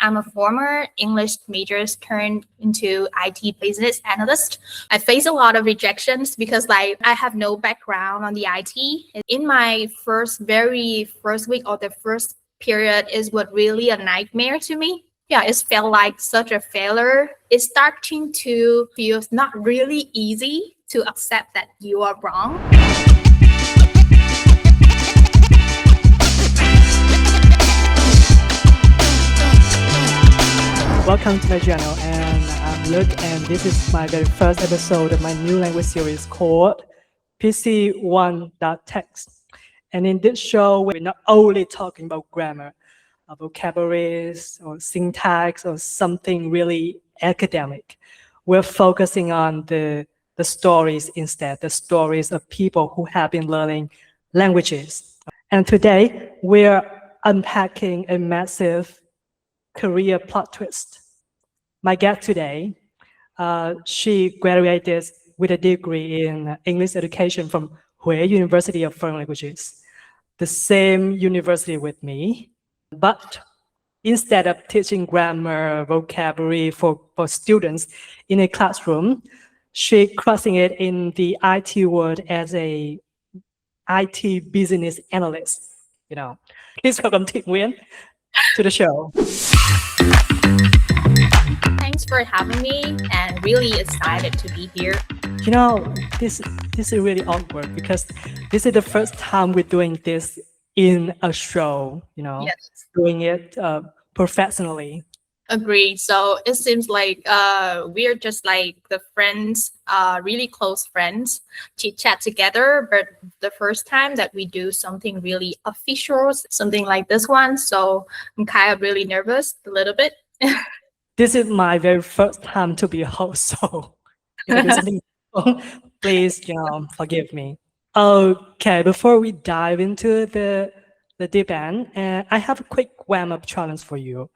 I'm a former English major turned into IT Business Analyst. I face a lot of rejections because I have no background on the IT. In my very first week or the first period is what really a nightmare to me. Yeah, it felt like such a failure. It's starting to feel not really easy to accept that you are wrong. Welcome to my channel, and I'm Luke, and this is my very first episode of my new language series called PC1.text. And in this show, we're not only talking about grammar, vocabularies, or syntax, or something really academic. We're focusing on the stories instead, the stories of people who have been learning languages. And today, we're unpacking a massive career plot twist. My guest today, she graduated with a degree in English education from Huế University of Foreign Languages, the same university with me. But instead of teaching grammar, vocabulary for students in a classroom, she crossing it in the IT world as a IT Business Analyst. Please welcome Thụy Nguyễn to the show. Thanks for having me, and really excited to be here. This is really awkward because this is the first time we're doing this in a show, Yes. Doing it professionally. Agree. So it seems like we're just like the friends, really close friends, chit chat together. But the first time that we do something really official, something like this one, so I'm kind of really nervous a little bit. This is my very first time to be a host, so if I do something wrong, please, forgive me. Okay, before we dive into the deep end, I have a quick warm-up challenge for you.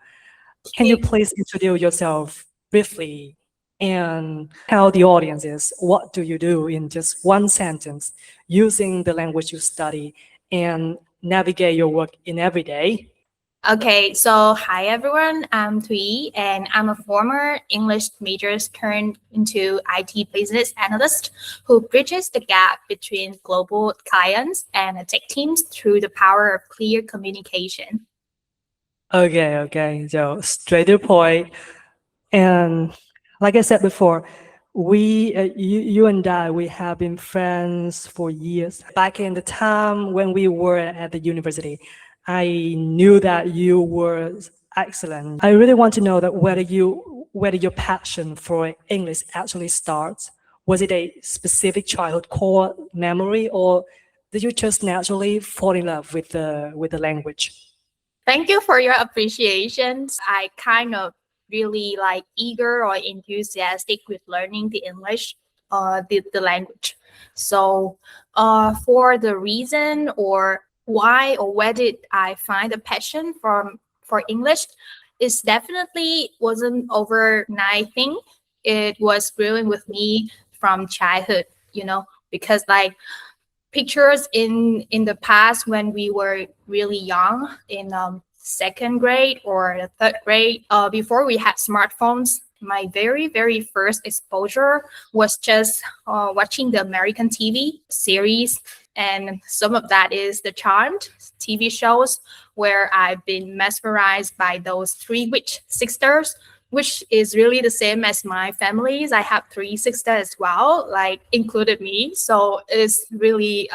Can you please introduce yourself briefly and tell the audiences what do you do in just one sentence using the language you study and navigate your work in every day? Okay, so hi everyone, I'm Thụy, and I'm a former English major turned into IT Business Analyst who bridges the gap between global clients and tech teams through the power of clear communication. Okay, so straight to the point. And like I said before, you and I, we have been friends for years. Back in the time when we were at the university, I knew that you were excellent. I really want to know that whether your passion for English actually starts. Was it a specific childhood core memory, or did you just naturally fall in love with the language? Thank you for your appreciation. I kind of really eager or enthusiastic with learning the English, the language. So for the reason or why or where did I find a passion for English, it definitely wasn't overnight thing. It was brewing with me from childhood, because pictures in the past when we were really young in second grade or third grade, before we had smartphones, my very first exposure was just watching the American TV series, and some of that is the Charmed TV shows where I've been mesmerized by those three witch sisters, which is really the same as my families. I have three sisters as well, included me. So it's really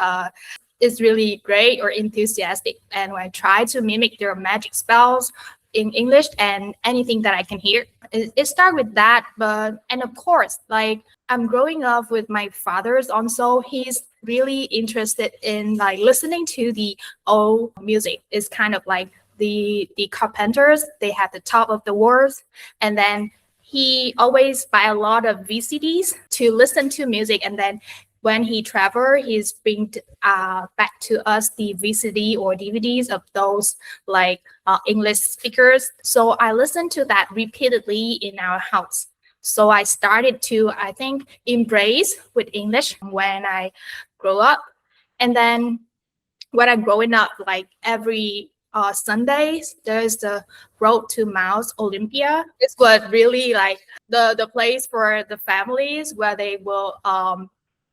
great or enthusiastic. And when I try to mimic their magic spells in English and anything that I can hear, it started with that. And of course, I'm growing up with my father's also. He's really interested in listening to the old music. It's kind of like the Carpenters. They have the top of the words, and then he always buy a lot of VCDs to listen to music, and then when he travel, he's bring back to us the VCD or DVDs of those English speakers. So I listened to that repeatedly in our house. So I started to, I think, embrace with English when I grow up. And then when I'm growing up, every Sundays, there's the Road to Mount Olympia. It's what really like the place for the families where they will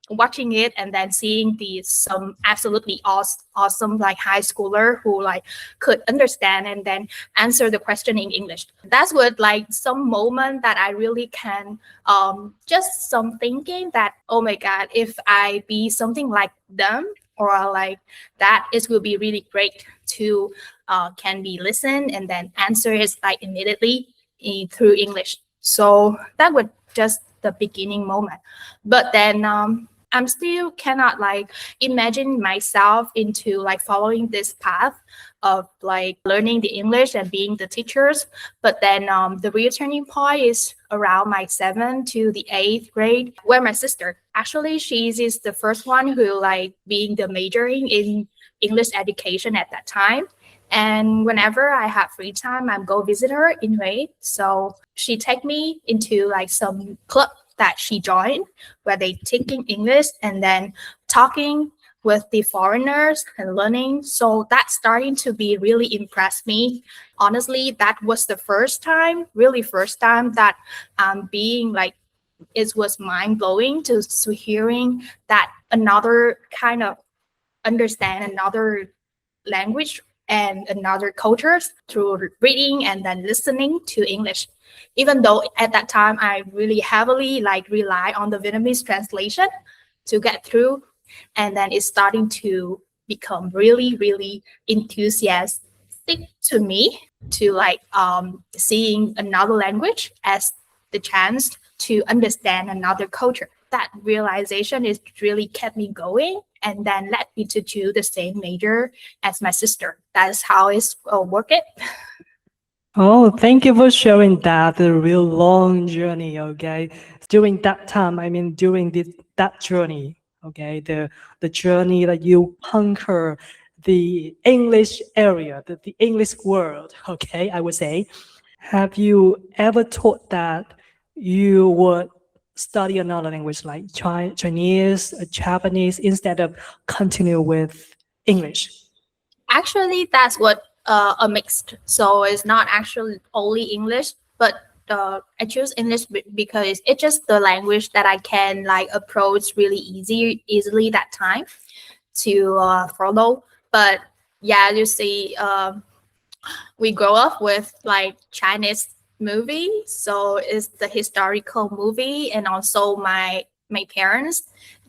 watching it and then seeing these some absolutely awesome like high schooler who like could understand and then answer the question in English. That's what like some moment that I really can just some thinking that, oh my god, if I be something like them or like that, it will be really great to can be listened and then answer it like immediately through English. So that was just the beginning moment. But then I'm still cannot like imagine myself into like following this path of like learning the English and being the teachers. But then the real turning point is around my 7th to the 8th grade, where my sister actually she is the first one who like being the majoring in English education at that time. And whenever I have free time, I go visit her in Huế. So she take me into like some club that she joined where they taking English and then talking with the foreigners and learning. So that's starting to be really impressed me. Honestly, that was the first time, really first time that being like it was mind blowing to hearing that another kind of understand another language and another cultures through reading and then listening to English. Even though at that time I really heavily like rely on the Vietnamese translation to get through, and then it's starting to become really, really enthusiastic to me to like seeing another language as the chance to understand another culture. That realization is really kept me going and then led me to choose the same major as my sister. That's how it's work it. Oh, thank you for sharing that, the real long journey, okay? During that time, I mean, during that journey, okay, the journey that you conquer the English area, the English world, okay, I would say. Have you ever thought that you would study another language like Chinese, Japanese, instead of continue with English? Actually, that's what a mixed. So it's not actually only English, but I choose English because it's just the language that I can like approach really easily that time to follow. But yeah, you see, we grow up with like Chinese movie, so it's the historical movie, and also my parents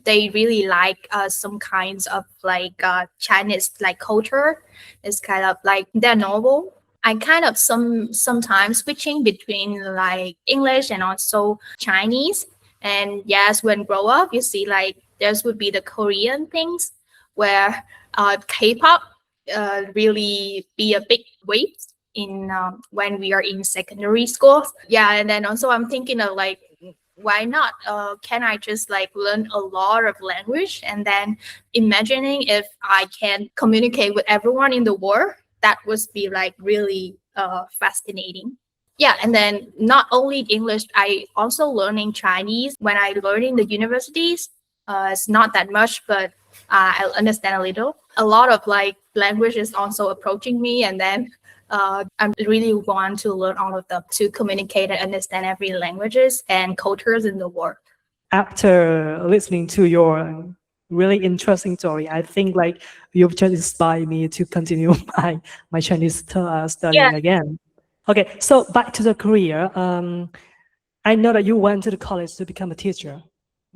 they really like some kinds of like Chinese like culture. It's kind of like they're novel. I kind of sometimes switching between like English and also Chinese. And yes, when grow up, you see like there's would be the Korean things where K-pop really be a big weight in when we are in secondary school. Yeah, and then also I'm thinking of like why not can I just like learn a lot of language and then imagining if I can communicate with everyone in the world, that would be like really fascinating. Yeah, and then not only English, I also learning Chinese when I learn in the universities. It's not that much, but I understand a little. A lot of like language is also approaching me, and then I really want to learn all of them to communicate and understand every languages and cultures in the world. After listening to your really interesting story, I think like you've just inspired me to continue my Chinese Yeah. studying again. Okay, so back to the career. I know that you went to the college to become a teacher,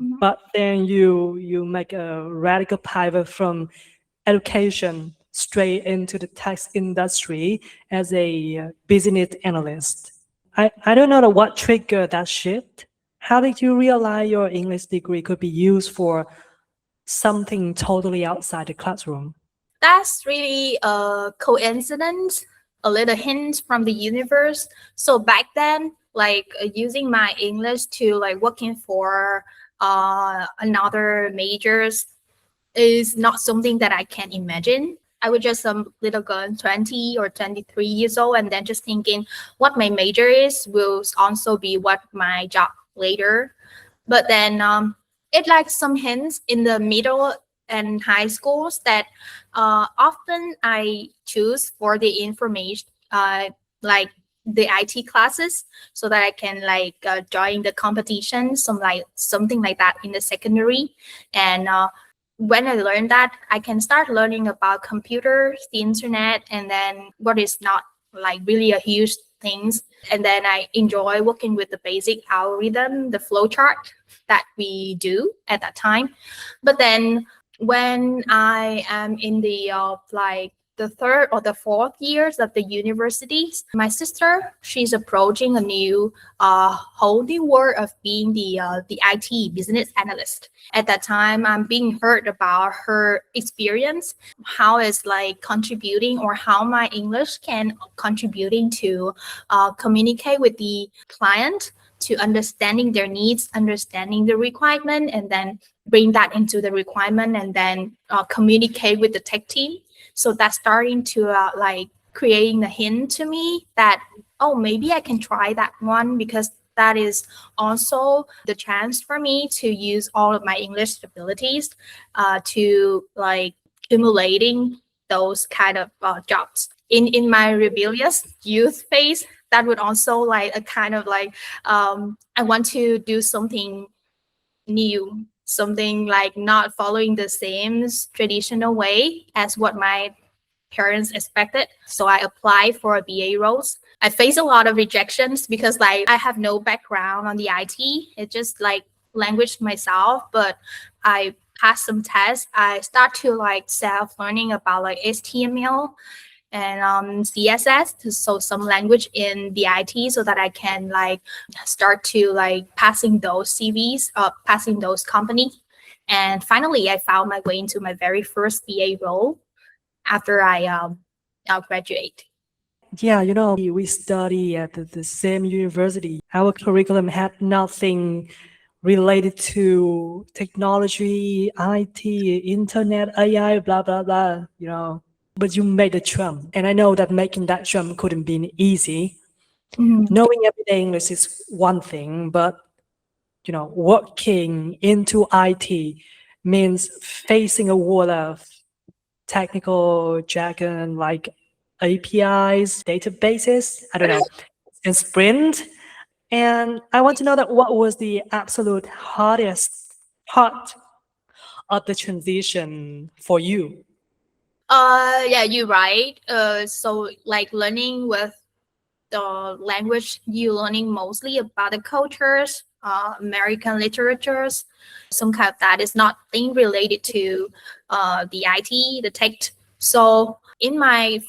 Mhm. but then you make a radical pivot from education straight into the tech industry as a business analyst. I don't know what triggered that shift. How did you realize your English degree could be used for something totally outside the classroom? That's really a coincidence, a little hint from the universe. So back then, like using my English to like working for another majors is not something that I can imagine. I was just some little girl, 20 or 23 years old, and then just thinking what my major is will also be what my job later. But then it like some hints in the middle and high schools that Often I choose for the information, like the IT classes, so that I can join the competition, something like that in the secondary. And when I learned that, I can start learning about computers, the internet, and then what is not like really a huge things. And then I enjoy working with the basic algorithm, the flowchart that we do at that time. But then when I am in the the third or the fourth years of the universities, my sister, she's approaching a new whole new world of being the IT business analyst. At that time, I'm being heard about her experience, how it's like contributing, or how my English can contributing to communicate with the client, to understanding their needs, understanding the requirement, and then bring that into the requirement, and then communicate with the tech team. So that's starting to creating a hint to me that, oh, maybe I can try that one, because that is also the chance for me to use all of my English abilities to accumulating those kind of jobs. In my rebellious youth phase, that would also like a kind of I want to do something new, something like not following the same traditional way as what my parents expected. So I applied for a BA roles. I faced a lot of rejections because I have no background on the IT. It's just like language myself, but I passed some tests. I start to self learning about HTML and CSS, so some language in the IT, so that I can start to passing those CVs, passing those companies. And finally, I found my way into my very first BA role after I graduate. Yeah, we study at the same university. Our curriculum had nothing related to technology, IT, internet, AI, blah, blah, blah. But you made a jump. And I know that making that jump couldn't be easy. Knowing everyday English is one thing, but, working into IT means facing a wall of technical jargon like APIs, databases, I don't know, and Sprint. And I want to know that what was the absolute hardest part of the transition for you? Yeah, you're right. So learning with the language, you learning mostly about the cultures, American literatures, some kind of that is not thing related to the IT, the tech. So in my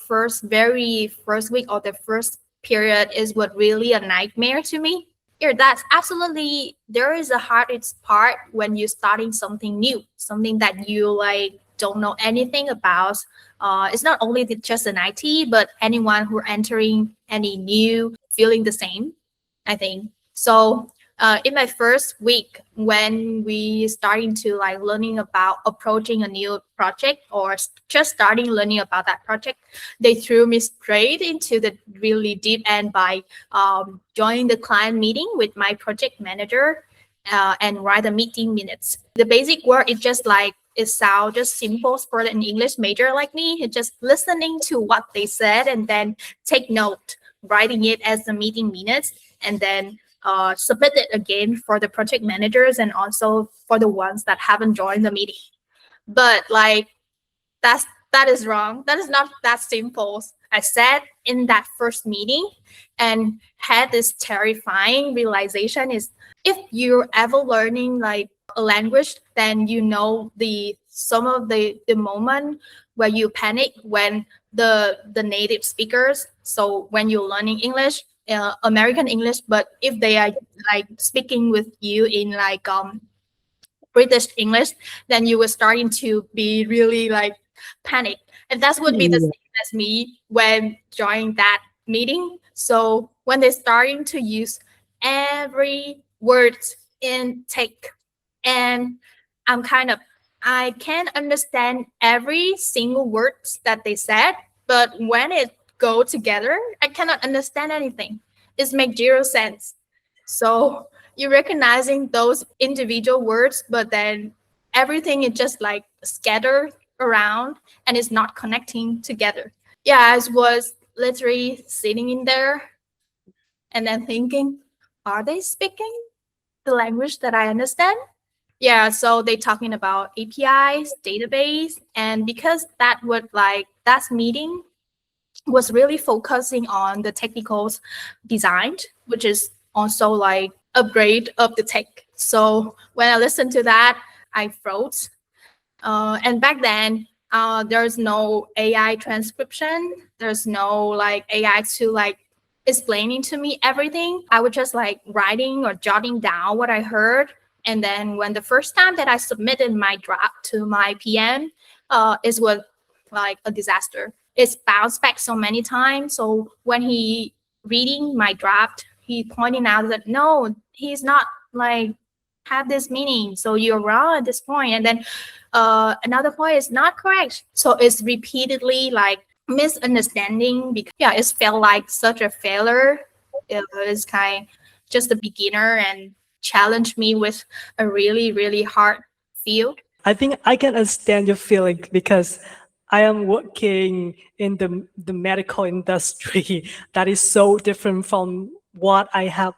very first week or the first period is what really a nightmare to me. Yeah, that's absolutely, there is a hardest part when you're starting something new, something that you don't know anything about. It's not only just an IT, but anyone who are entering any new, feeling the same, I think. So in my first week, when we starting to learning about approaching a new project, or just starting learning about that project, they threw me straight into the really deep end by joining the client meeting with my project manager and write the meeting minutes. The basic work is just it sounds just simple for an English major like me. It's just listening to what they said and then take note, writing it as the meeting minutes, and then submit it again for the project managers and also for the ones that haven't joined the meeting. But that is wrong. That is not that simple. I said in that first meeting and had this terrifying realization is, if you're ever learning a language, then some of the moment where you panic when the native speakers, so when you're learning English, American English, but if they are speaking with you in British English, then you were starting to be really panic. And that would be the same as me when joining that meeting. So when they're starting to use every word in take, and I can understand every single words that they said, but when it go together, I cannot understand anything. It makes zero sense. So you're recognizing those individual words, but then everything is just scattered around and it's not connecting together. Yeah, I was literally sitting in there and then thinking, are they speaking the language that I understand? Yeah, so they talking about APIs, database, and because that meeting was really focusing on the technical design, which is also like upgrade of the tech. So when I listened to that, I froze. And back then, there's no AI transcription. There's no like AI to like explaining to me everything. I was just like writing or jotting down what I heard. And then when the first time that I submitted my draft to my PM, it was like a disaster. It's bounced back so many times. So when he reading my draft, he pointing out that no, he's not like have this meaning. So you're wrong at this point. And then another point is not correct. So it's repeatedly like misunderstanding because yeah, it felt like such a failure. It was kind of just a beginner and challenged me with a really, really hard field. I think I can understand your feeling because I am working in the medical industry that is so different from what I have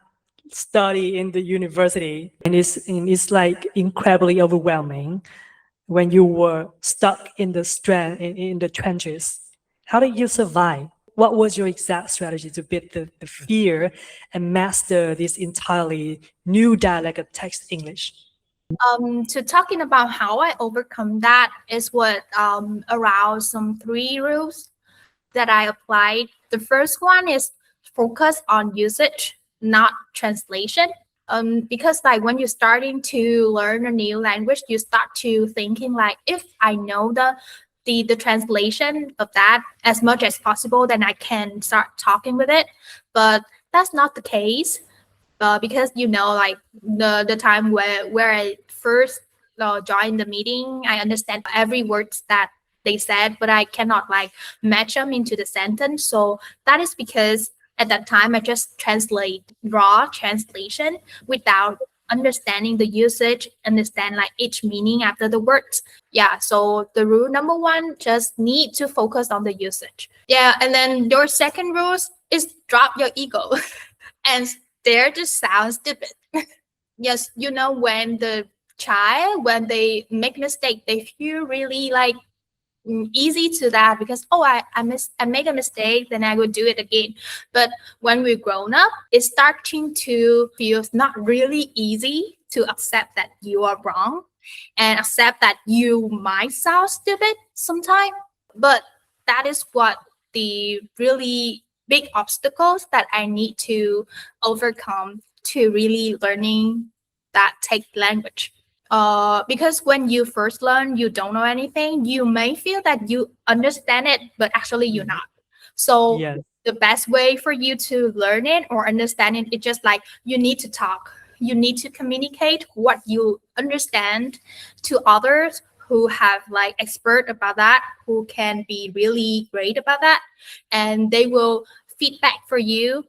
studied in the university. And it's like incredibly overwhelming when you were stuck in in the trenches. How did you survive? What was your exact strategy to beat the fear and master this entirely new dialect of text English? To talking about how I overcome that is what around some 3 rules that I applied. The first one is focus on usage, not translation. Because like when you're starting to learn a new language, you start to thinking like, if I know the translation of that as much as possible, then I can start talking with it. But that's not the case. Because like the time where I first joined the meeting, I understand every word that they said, but I cannot like match them into the sentence. So that is because at that time I just translate raw translation without understanding the usage, understand like each meaning after the words. Yeah, so the rule number 1, just need to focus on the usage. Yeah, and then your second rule is drop your ego and dare to sound stupid. Yes, when the child, when they make mistake, they feel really like easy to that because I make a mistake, then I will do it again. But when we're grown up, it's starting to feel not really easy to accept that you are wrong and accept that you might sound stupid sometimes. But that is what the really big obstacles that I need to overcome to really learning that tech language. Because when you first learn, you don't know anything. You may feel that you understand it, but actually you're not. So Yes. the best way for you to learn it or understand it is just like you need to talk. You need to communicate what you understand to others who have like expert about that, who can be really great about that, and they will feedback for you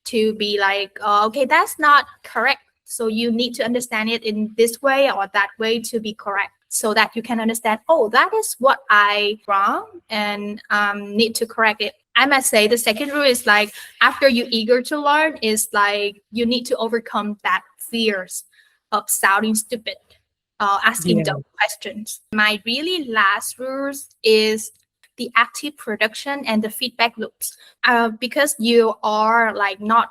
to be like, okay, that's not correct. So you need to understand it in this way or that way to be correct, so that you can understand, oh, that is what I wrong and need to correct it. I must say the second rule is like after you eager to learn is like you need to overcome that fears of sounding stupid, asking Yeah. dumb questions. My really last rules is the active production and the feedback loops. Because you are like not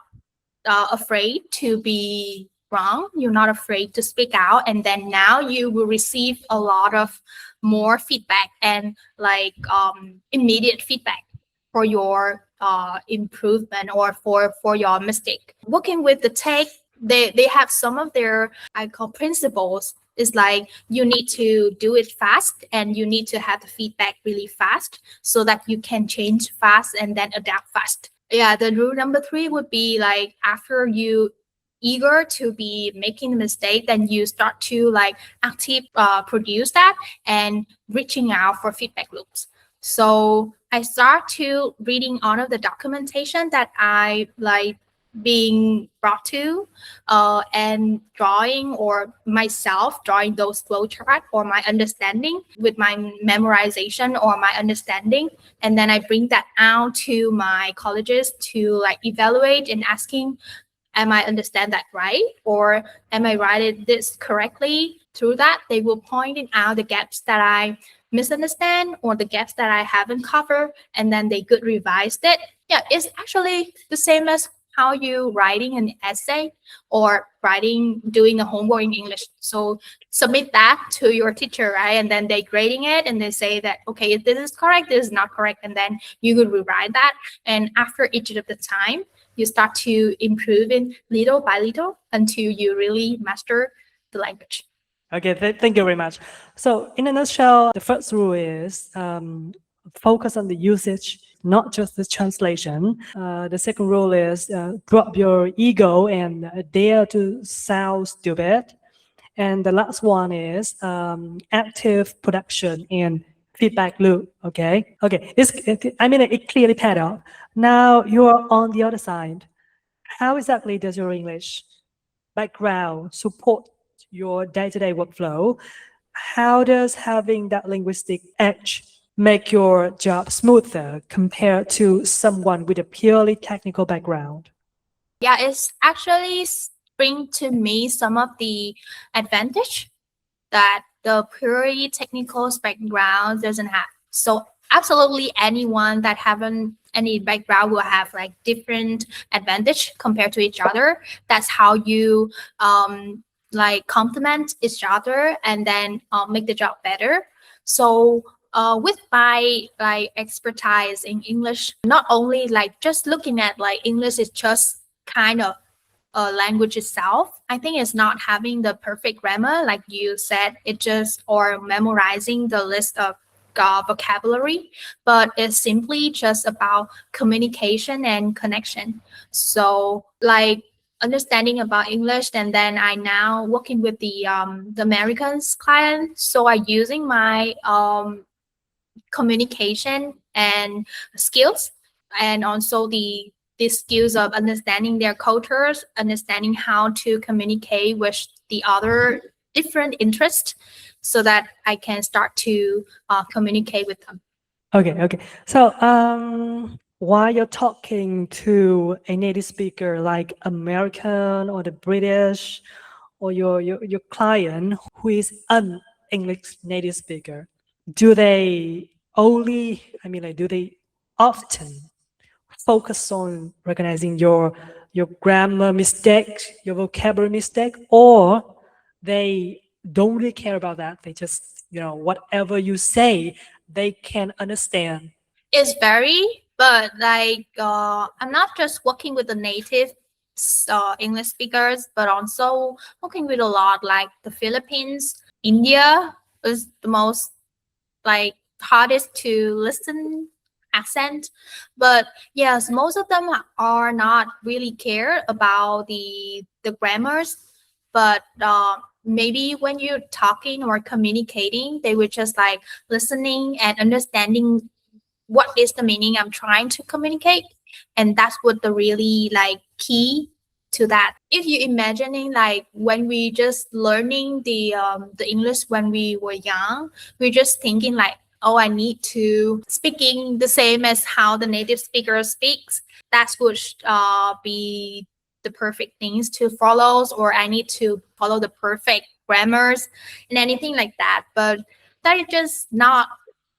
afraid to be wrong, you're not afraid to speak out, and then now you will receive a lot of more feedback and like immediate feedback for your improvement or for your mistake. Working with the tech, they have some of their I call principles. Is like you need to do it fast and you need to have the feedback really fast so that you can change fast and then adapt fast. Yeah, the rule number 3 would be like after you eager to be making a mistake, then you start to like active produce that and reaching out for feedback loops. So I start to reading all of the documentation that I like being brought to, and drawing, or myself drawing those flowchart or my understanding with my memorization or my understanding, and then I bring that out to my colleges to like evaluate and asking, am I understand that right, or am I writing this correctly? Through that, they will point out the gaps that I misunderstand or the gaps that I haven't covered, and then they could revise it. Yeah, it's actually the same as how you writing an essay or doing a homework in English. So submit that to your teacher, right? And then they grading it and they say that, okay, this is correct, this is not correct. And then you could rewrite that. And after each of the time, you start to improve in little by little until you really master the language. Okay, thank you very much. So in a nutshell, the first rule is focus on the usage, not just the translation. The second rule is drop your ego and dare to sound stupid. And the last one is active production and feedback loop. Okay. It clearly paid off. Now you are on the other side. How exactly does your English background support your day-to-day workflow? How does having that linguistic edge make your job smoother compared to someone with a purely technical background? Yeah, it's actually bring to me some of the advantage that the purely technical background doesn't have. So absolutely anyone that haven't any background will have like different advantage compared to each other. That's how you like complement each other and then make the job better. So with my like expertise in English, not only like just looking at like English is just kind of language itself. I think it's not having the perfect grammar, like you said, it just or memorizing the list of vocabulary, but it's simply just about communication and connection. So, like understanding about English, and then I now working with the Americans client. So I using my communication and skills, and also the skills of understanding their cultures, understanding how to communicate with the other different interests, so that I can start to communicate with them. Okay. So, while you're talking to a native speaker like American or the British or your client who is an English native speaker, do they only, do they often focus on recognizing your grammar mistake, your vocabulary mistake, or they don't really care about that? They just, whatever you say, they can understand. It's very, but like I'm not just working with the native English speakers, but also working with a lot like the Philippines, India is the most like hardest to listen accent. But yes, most of them are not really care about the grammars, but maybe when you're talking or communicating, they were just like listening and understanding what is the meaning I'm trying to communicate, and that's what the really like key to that. If you imagining like when we just learning the English when we were young, we're just thinking like, oh, I need to speaking the same as how the native speaker speaks. That would be the perfect things to follow, or I need to follow the perfect grammars and anything like that. But that is just not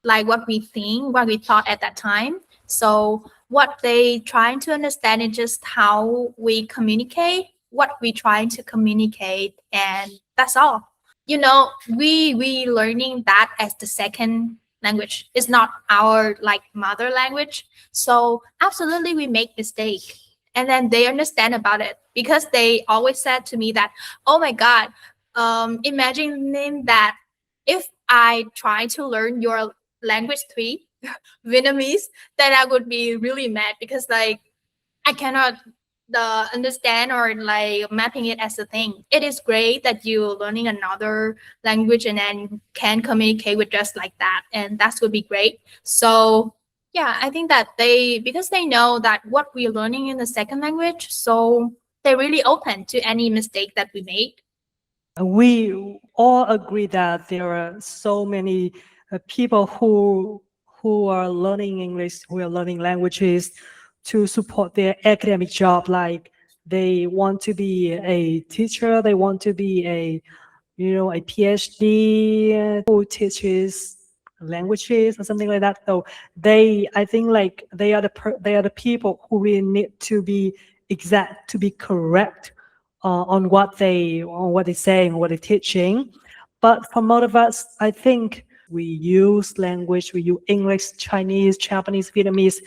like what we think, what we thought at that time. So what they trying to understand is just how we communicate, what we trying to communicate, and that's all. We learning that as the second language. It's not our like mother language. So absolutely we make mistake. And then they understand about it because they always said to me that, oh my God, imagining that if I try to learn your language three, Vietnamese, then I would be really mad because like I cannot understand or like mapping it as a thing. It is great that you learning another language and then can communicate with just like that, and that would be great. So Yeah, I think that because they know that what we're learning in the second language, so they're really open to any mistake that we make. We all agree that there are so many people who are learning English, who are learning languages to support their academic job. Like they want to be a teacher, they want to be a PhD who teaches languages or something like that. So I think like they are the people who really need to be exact, to be correct on what they're saying, what they're teaching. But for most of us, I think we use language, we use English, Chinese, Japanese, Vietnamese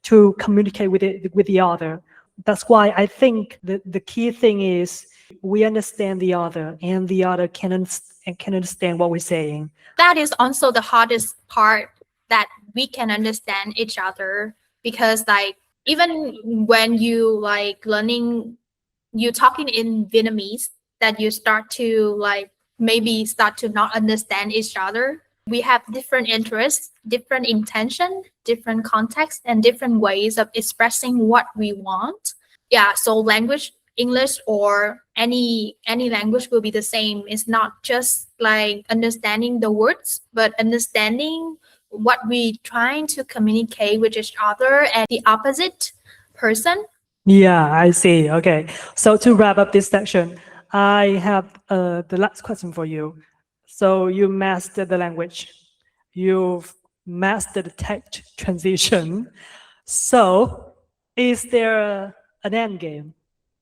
to communicate with the other. That's why I think the key thing is we understand the other, and the other can understand what we're saying. That is also the hardest part, that we can understand each other, because like even when you like learning, you talking in Vietnamese, that you start to like maybe start to not understand each other. We have different interests, different intention, different context, and different ways of expressing what we want. Yeah, so language, English or any language will be the same. It's not just like understanding the words, but understanding what we trying to communicate with each other and the opposite person. Yeah, I see. Okay. So to wrap up this section, I have the last question for you. So you mastered the language, you've mastered the text transition. So is there an end game?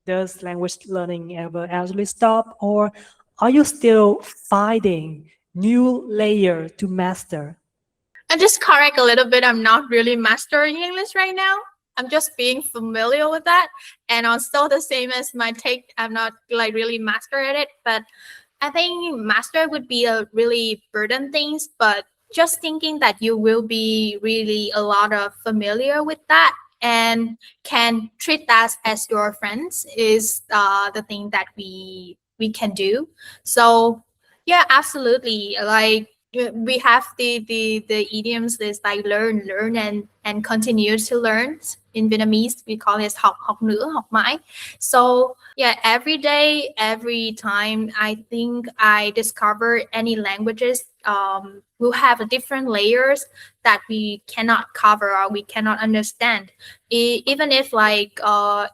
Does language learning ever actually stop, or are you still finding new layer to master? And just correct a little bit, I'm not really mastering English right now. I'm just being familiar with that. And also the same as my take, I'm not like really master at it. But I think master would be a really burden things, but just thinking that you will be really a lot of familiar with that and can treat that as your friends is the thing that we can do. So yeah, absolutely. Like we have the idioms is like learn and continue to learn. In Vietnamese we call it học nữa học mãi. So yeah, every day, every time I think I discover any languages will have a different layers that we cannot cover or we cannot understand. Even if like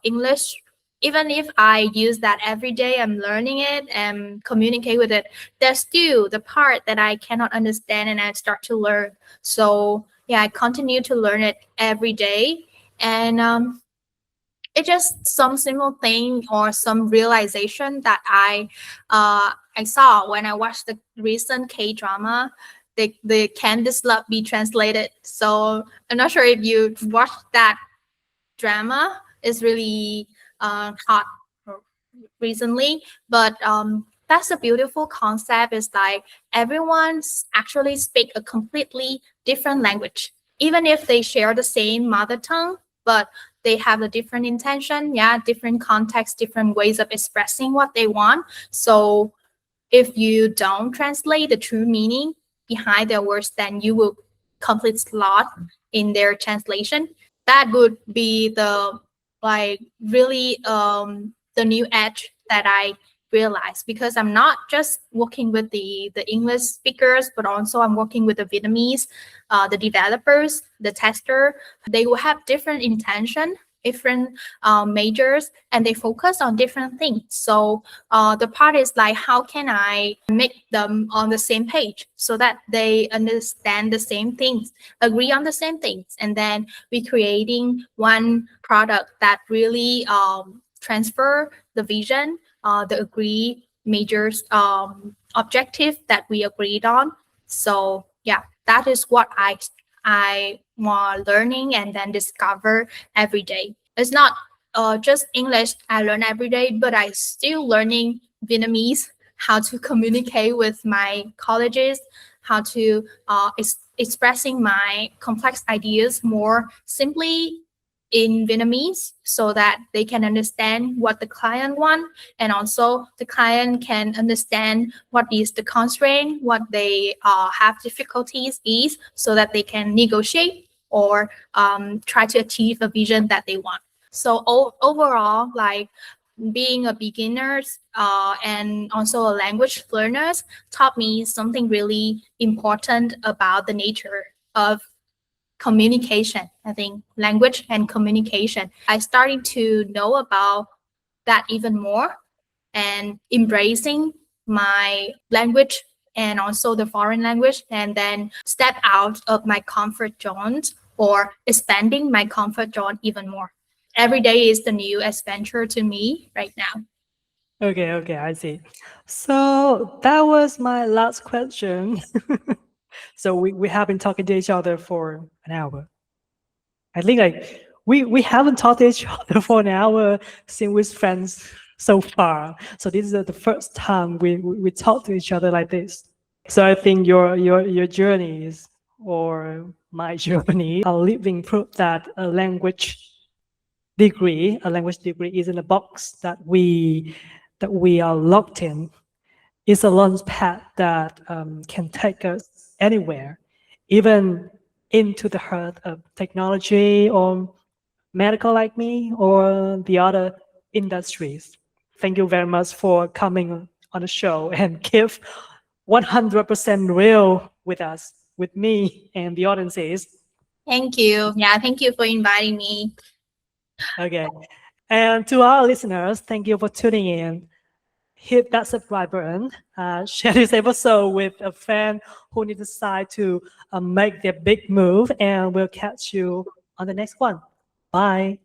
English, even if I use that every day, I'm learning it and communicate with it, there's still the part that I cannot understand and I start to learn. So yeah, I continue to learn it every day. And it's just some simple thing or some realization that I saw when I watched the recent K drama. The Can This Love Be Translated? So I'm not sure if you watched that drama. It's really hot recently, but that's a beautiful concept. Is like everyone's actually speak a completely different language, even if they share the same mother tongue, but they have a different intention, yeah, different context, different ways of expressing what they want. So if you don't translate the true meaning behind their words, then you will complete lost in their translation. That would be the like really the new edge that I realized, because I'm not just working with the English speakers, but also I'm working with the Vietnamese, the developers, the tester. They will have different intention, different majors, and they focus on different things. So the part is like, how can I make them on the same page so that they understand the same things, agree on the same things, and then we creating one product that really transfer the vision, the agree majors objective that we agreed on. So yeah, that is what I was learning and then discover every day. It's not just English I learn every day, but I still learning Vietnamese, how to communicate with my colleagues, how to expressing my complex ideas more simply in Vietnamese so that they can understand what the client want, and also the client can understand what is the constraint, what they have difficulties is, so that they can negotiate or try to achieve a vision that they want. So overall, like being a beginner and also a language learner taught me something really important about the nature of communication. I think language and communication. I started to know about that even more and embracing my language and also the foreign language, and then step out of my comfort zones or expanding my comfort zone even more. Every day is the new adventure to me right now. Okay, I see. So that was my last question. So we have been talking to each other for an hour. I think like we haven't talked to each other for an hour since we're friends so far. So this is the first time we talk to each other like this. So I think your journeys or my journey are living proof that a language degree isn't a box that we are locked in. It's a launch pad that can take us anywhere, even into the heart of technology or medical like me or the other industries. Thank you very much for coming on the show and give 100% real with us, with me and the audiences. Thank you. Yeah, thank you for inviting me. Okay. And to our listeners, thank you for tuning in. Hit that subscribe button, share this episode with a friend who needs to decide to make their big move, and we'll catch you on the next one. Bye.